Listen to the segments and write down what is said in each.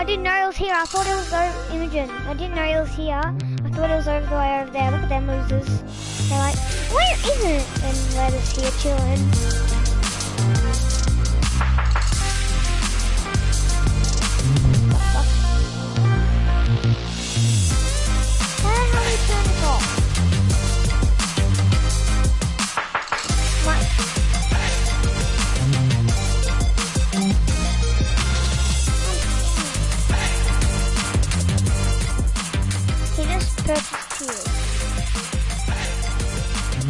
I didn't know it was here. I thought it was over Imogen. I didn't know it was here. I thought it was over the way over there. Look at them losers. They're like, where is it? And we're just here chilling. How do we turn this off?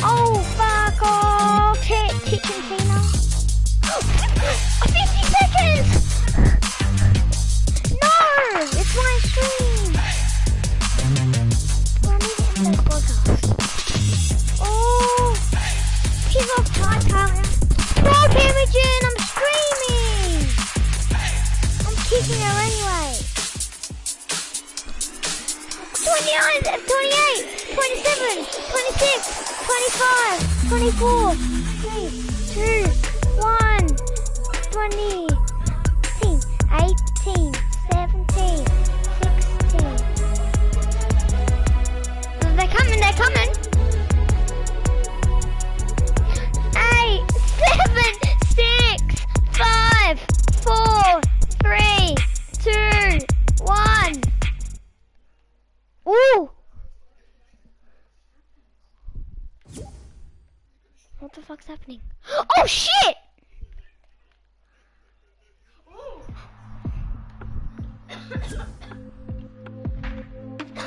Oh, fuck off! Kitchen cleaner. 50 seconds! No! It's my stream! Well, I need to end this podcast. Oh! She's off time, Tyler. Stop, Imogen! I'm streaming! I'm kicking her anyway. 29, 28, 27, 26, 25, 24, 3, 2, 1, 20, 18, 17, 16. They're coming, they're coming. 8, 7, 6, 5, 4, 3, 2, 1. Ooh! What the fuck's happening? Oh shit!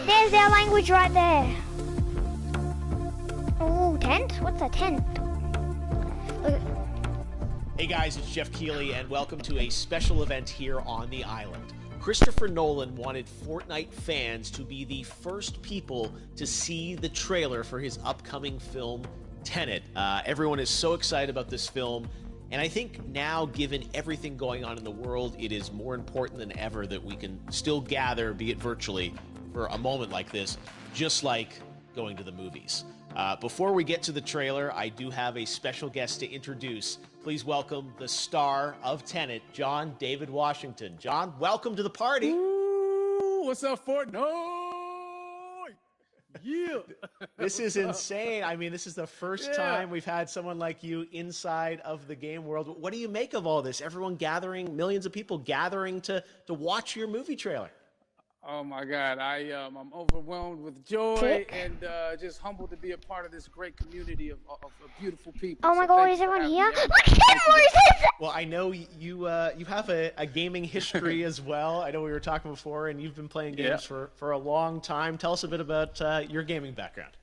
There's their language right there. Oh, tent? What's a tent? Look. Hey guys, it's Jeff Keighley and welcome to a special event here on the island. Christopher Nolan wanted Fortnite fans to be the first people to see the trailer for his upcoming film, Tenet. Everyone is so excited about this film, and I think now, given everything going on in the world, it is more important than ever that we can still gather, be it virtually, for a moment like this, just like going to the movies. Before we get to the trailer, I do have a special guest to introduce. Please welcome the star of Tenet, John David Washington. John, welcome to the party. Ooh, what's up, Fortnite? Yeah. This is insane. I mean, this is the first time we've had someone like you inside of the game world. What do you make of all this? Everyone gathering, millions of people gathering to watch your movie trailer. Oh my God, I'm overwhelmed with joy and just humbled to be a part of this great community of beautiful people. Oh my God, is everyone here? Look at him, Moses! Well, I know you have a gaming history as well. I know we were talking before, and you've been playing games for a long time. Tell us a bit about your gaming background.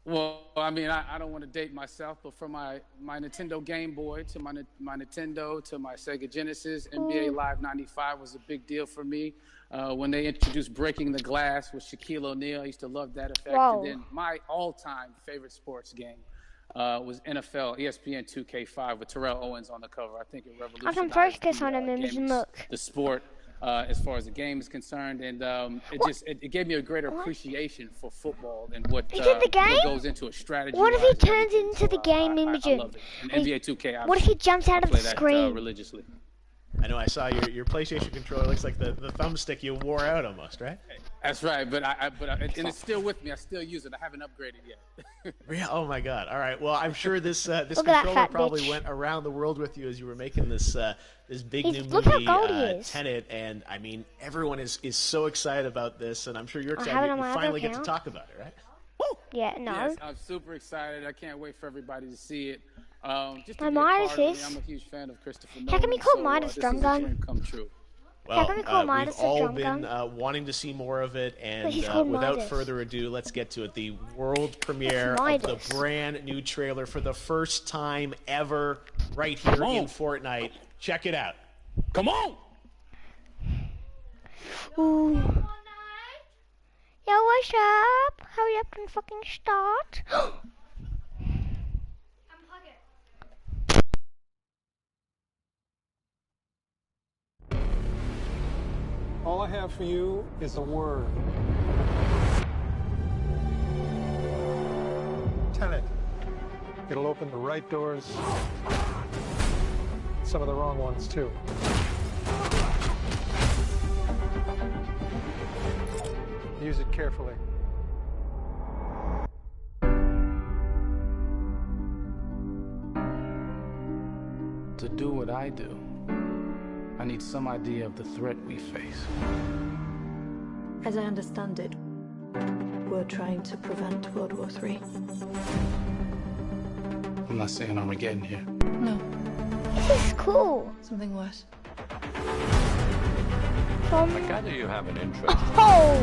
Well, I mean, I don't want to date myself, but from my Nintendo Game Boy to my Nintendo to my Sega Genesis, NBA Live 95 was a big deal for me. When they introduced Breaking the Glass with Shaquille O'Neal, I used to love that effect. Whoa. And then my all-time favorite sports game was NFL ESPN 2K5 with Terrell Owens on the cover. I think it revolutionized I can focus on him and look. The sport as far as the game is concerned, and it gave me a greater appreciation for football and what goes into a strategy. What if he turns into the game, Imogen? I love it. And NBA 2K. What if he jumps out of the screen? Religiously. I know I saw your PlayStation controller looks like the thumbstick you wore out almost, right? That's right, but and it's still with me. I still use it. I haven't upgraded yet. Yeah. Oh my God. All right. Well, I'm sure this controller probably went around the world with you as you were making this big new movie, Tenet, and I mean everyone is so excited about this, and I'm sure you're excited. You finally get to talk about it, right? Woo! Yeah. No. Yes, I'm super excited. I can't wait for everybody to see it. Just my Midas is. I'm a huge fan of Christopher Nolan. How can we call Midas Drum Gun? Dream come true. Well, we've all been wanting to see more of it, and without further ado, let's get to it. The world premiere of the brand new trailer for the first time ever right here in Fortnite. Check it out. Come on! Ooh. Yo, what's up? Hurry up and fucking start. All I have for you is a word. Tenet. It'll open the right doors, some of the wrong ones too. Use it carefully. To do what I do, I need some idea of the threat we face. As I understand it, we're trying to prevent World War III. I'm not saying Armageddon here. No, This is cool. something worse. I gather you have an interest Oh!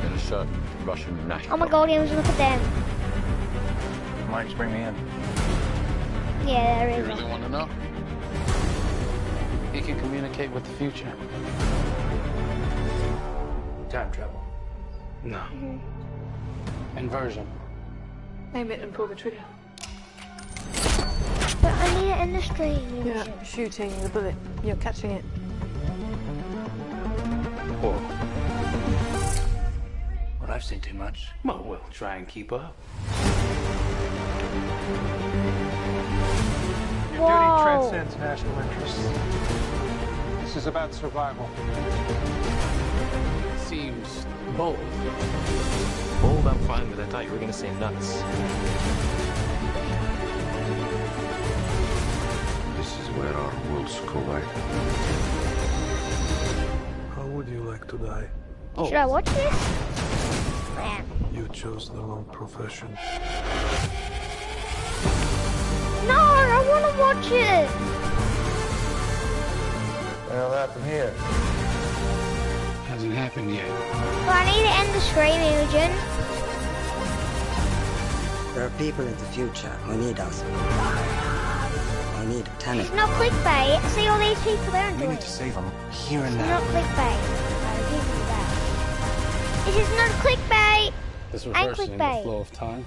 in a certain Russian national. Oh my god, yeah, look at them. Mike's bring me in. Yeah, there You is. really want to know? He can communicate with the future. Time travel. No. Inversion. Aim it and pull the trigger. But I need it in the stream. You're not shooting the bullet, you're catching it. Whoa. Well, I've seen too much. Well, we'll try and keep up. Your Whoa. duty transcends national interests. This is about survival. Seems bold. Bold, I'm fine with. I thought you were going to say nuts. This is where our worlds collide. How would you like to die? Should I watch this? Man. You chose the wrong profession. No, I want to watch it. Well, happened here. Hasn't happened yet. But I need to end the stream, Imogen. There are people in the future who need us. I need a tenant. It's not clickbait. See all these people there and We doing need to it. save them here and It's now. not clickbait. I'll give you that. This is not clickbait. This And reversing the clickbait. flow of time.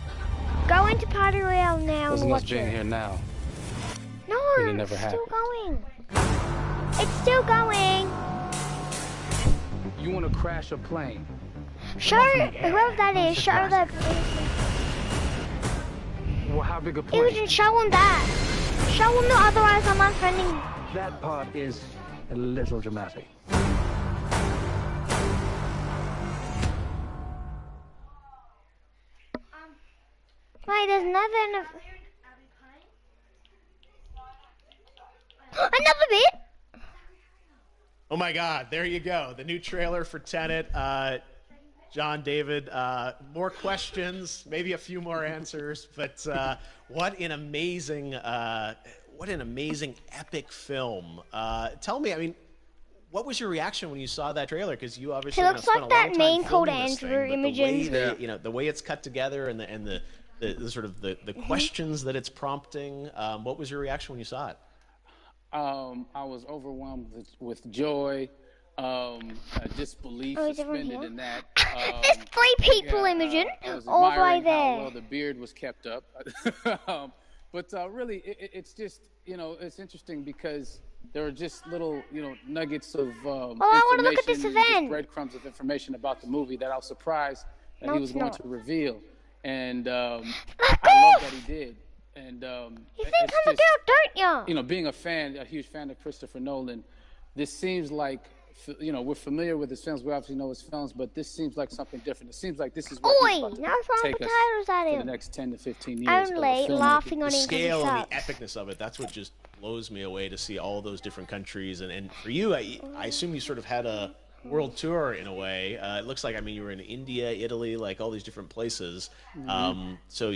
Go into Party Royale now Doesn't and us watch being it. here now. No, It never it's still happened. going. It's still going. You want to crash a plane? Show whoever that is. Show the. Well, how big a plane? Imogen, show him that. Show him that. Otherwise, I'm unfriending. That part is a little dramatic. Wait, there's another. Another bit. Oh my God, there you go. The new trailer for Tenet. John, David, more questions, maybe a few more answers, but what an amazing epic film. Tell me, I mean, what was your reaction when you saw that trailer? Because you obviously He looks spent like a long that time meme called filming this Andrew thing, but the way Imogen. that, the way it's cut together and the sort of the questions that it's prompting. What was your reaction when you saw it? I was overwhelmed with joy, disbelief Oh, is everyone suspended here? in that. There's 3 people, Imogen, I was all the way admiring there. how well the beard was kept up. But really, it's just, it's interesting because there are just little, nuggets of I wanna look at this information and just event. breadcrumbs of information about the movie that I was surprised that No, he was it's going not. to reveal. And I love off! that he did. And You think it's I'm a just- girl, don't ya? being a huge fan of Christopher Nolan, this seems like, we're familiar with his films. We obviously know his films, but this seems like something different. It seems like this is where he's Oi, about to no throwing take us potatoes at for the him. next 10 to 15 years. Only of filmmaking. laughing on The him because he scale and the sucks. epicness of it, that's what just blows me away to see all those different countries. And for you, I assume you sort of had a world tour in a way. It looks like, you were in India, Italy, like all these different places. So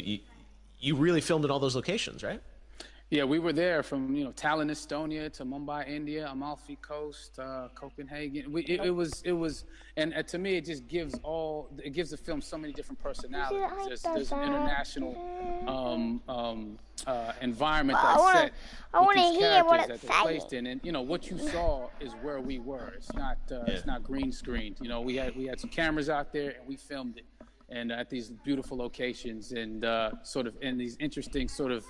you really filmed in all those locations, right? Yeah, we were there from Tallinn, Estonia, to Mumbai, India, Amalfi Coast, Copenhagen. It was, and to me, it just gives the film so many different personalities. There's an international environment I that's wanna- set. I with wanna these hear what characters it's that they're saying. placed in, and what you saw is where we were. It's not green screened. We had some cameras out there and we filmed it, and at these beautiful locations and sort of in these interesting sort of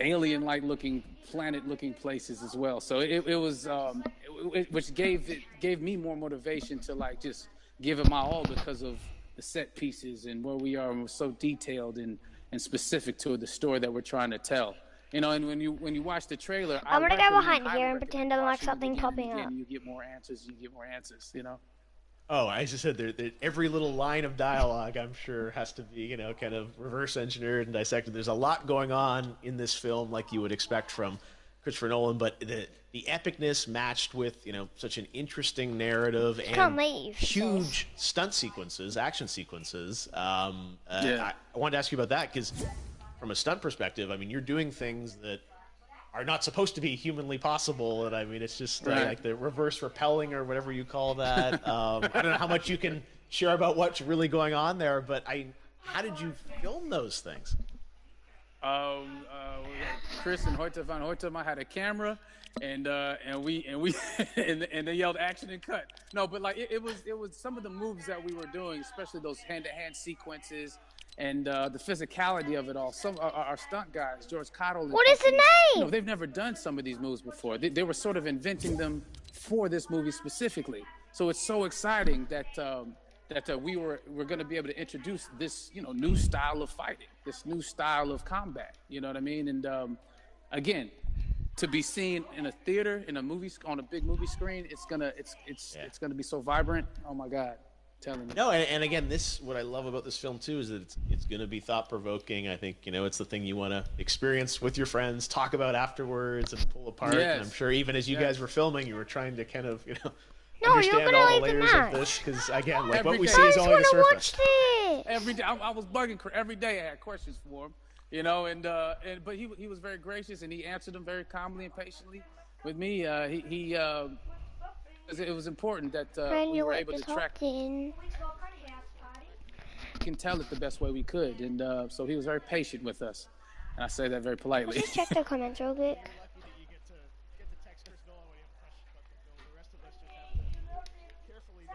alien-like looking, planet-looking places as well. So it was, which gave me more motivation to just give it my all because of the set pieces and where we are, and we're so detailed and specific to the story that we're trying to tell. And when you watch the trailer, I'm gonna go recommend- behind highly here and pretend I recommend like watching it something again and popping again. up. You get more answers. Oh, as I said, every little line of dialogue, I'm sure, has to be, kind of reverse engineered and dissected. There's a lot going on in this film, like you would expect from Christopher Nolan, but the epicness matched with, such an interesting narrative and huge stunt sequences, action sequences. I wanted to ask you about that because, from a stunt perspective, I mean, you're doing things that are not supposed to be humanly possible, and I mean, it's just like the reverse rappelling or whatever you call that. I don't know how much you can share about what's really going on there, but how did you film those things? Chris and Hoyte van Hoytema had a camera, and they yelled action and cut. No, but like it was some of the moves that we were doing, especially those hand-to-hand sequences. And the physicality of it all. Some our stunt guys, George Cottle. What is the name? They've never done some of these moves before. They were sort of inventing them for this movie specifically. So it's so exciting that we're going to be able to introduce this new style of fighting, this new style of combat. You know what I mean? And again, to be seen in a theater, in a movie, on a big movie screen, it's gonna be so vibrant. Oh my God. No, and again, what I love about this film too is that it's going to be thought provoking. I think it's the thing you want to experience with your friends, talk about afterwards, and pull apart. Yes. And I'm sure even as you guys were filming, you were trying to kind of No, understand all the layers of this because again, like what we see is only the surface. Every day, I was bugging every day. I had questions for him, but he was very gracious and he answered them very calmly and patiently with me. It was important that we were able to track. We can tell it the best way we could, and so he was very patient with us. And I say that very politely. Let's just check the comments real quick.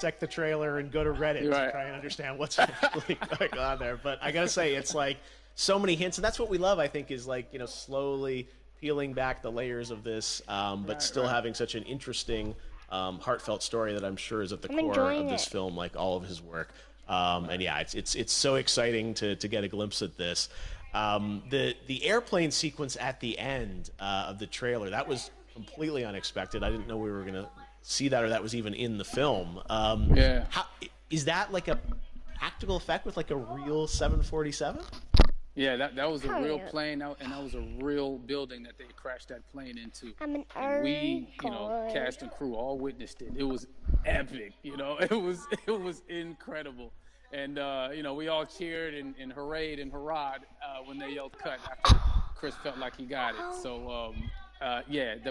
Check the trailer and go to Reddit to try and understand what's actually going on there. But I gotta say, it's like so many hints, and that's what we love. I think is like slowly peeling back the layers of this, but still having such an interesting. Heartfelt story that I'm sure is at the core of this film, like all of his work. And yeah, it's so exciting to get a glimpse at this. The airplane sequence at the end of the trailer, that was completely unexpected. I didn't know we were gonna see that, or that was even in the film. Is that like a practical effect with like a real 747? Yeah, that was a real plane, and that was a real building that they crashed that plane into. And we, cast and crew all witnessed it. It was epic, It was incredible. And, we all cheered and hurrayed and hurrahed when they yelled cut after Chris felt like he got it. So,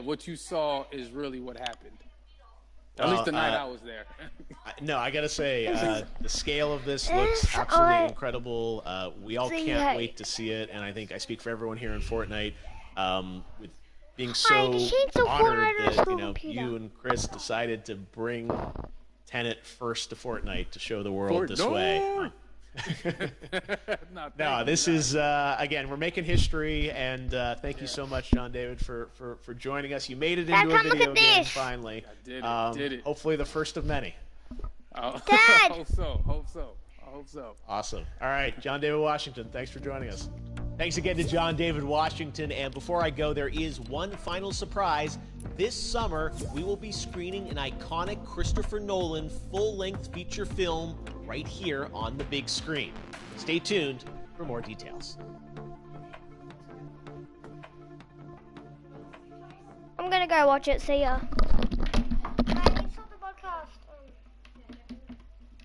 what you saw is really what happened. At least the night I was there. No, I gotta say, the scale of this looks absolutely incredible. We all can't wait to see it, and I think I speak for everyone here in Fortnite with being so honored that you and Chris decided to bring Tenet first to Fortnite to show the world this way. No, this is again, we're making history, and thank you so much, John David, for joining us. You made it into a video game finally. I did it. Hopefully the first of many. Dad! I hope so. Awesome. All right, John David Washington, thanks for joining us. Thanks again to John David Washington. And before I go, there is one final surprise. This summer, we will be screening an iconic Christopher Nolan full-length feature film right here on the big screen. Stay tuned for more details. I'm gonna go watch it. See ya.